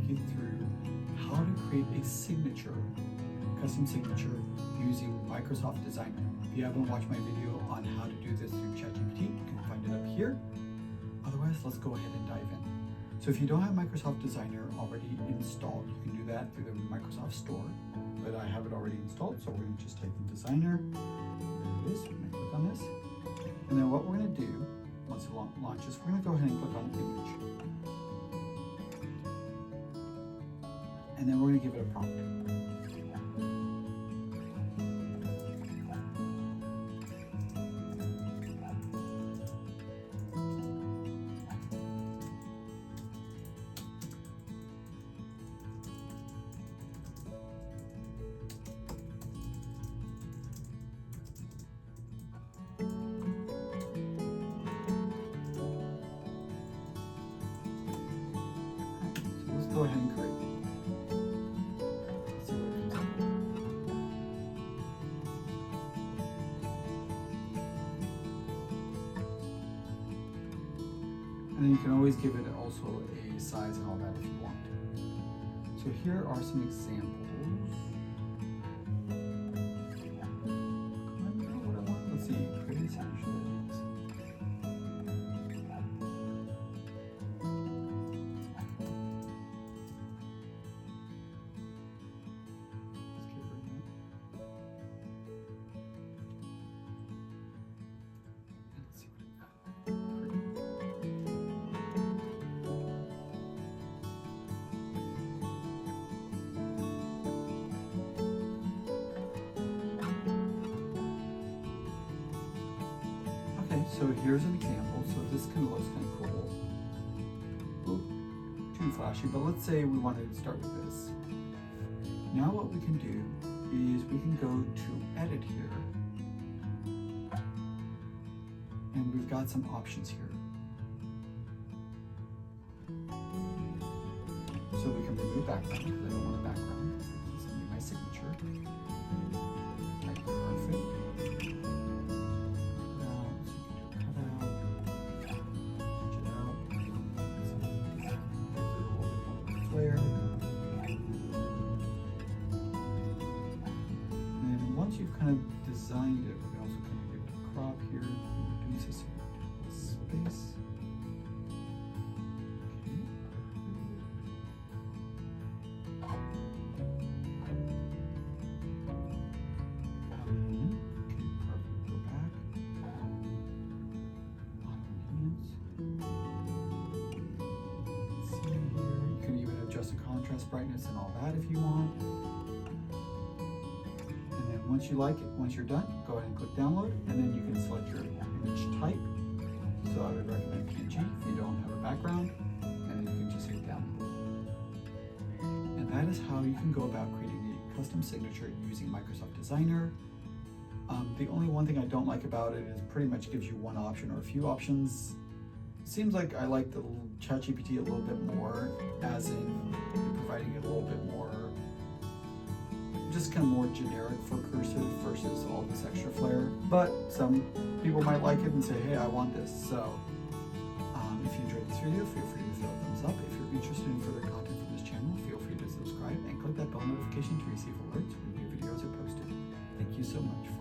you through how to create a signature, custom signature using Microsoft Designer. If you haven't watched my video on how to do this through ChatGPT, you can find it up here. Otherwise, let's go ahead and dive in. So if you don't have Microsoft Designer already installed, you can do that through the Microsoft Store, but I have it already installed, so we're going to just type in Designer. There it is. I'm going to click on this. And then what we're going to do, once it launches, we're going to go ahead and click on Image. And then we're going to give it a prompt. Go ahead and create. Let's see what it comes up with. And then you can always give it also a size and all that if you want. So here are some examples. I don't know what I want. Let's see. Create signature. So here's an example. So this kind of looks kind of cool. Ooh, too flashy, but let's say we wanted to start with this. Now what we can do is we can go to edit here. And we've got some options here. So we can remove background because I don't want a background. It's going to be my signature. Right, perfect. And once you've kind of designed it, we can also kind of give it a crop here, reduce this space. Contrast, brightness, and all that if you want. And then once you like it, once you're done, go ahead and click download, and then you can select your image type. So I would recommend PNG if you don't have a background, and then you can just hit download. And that is how you can go about creating a custom signature using Microsoft Designer. The only one thing I don't like about it is pretty much gives you one option or a few options. Seems like I like the ChatGPT a little bit more, as in providing it a little bit more, just kind of more generic for cursive versus all this extra flair. But some people might like it and say, hey, I want this. So if you enjoyed this video, feel free to throw a thumbs up. If you're interested in further content from this channel, feel free to subscribe and click that bell notification to receive alerts when new videos are posted. Thank you so much.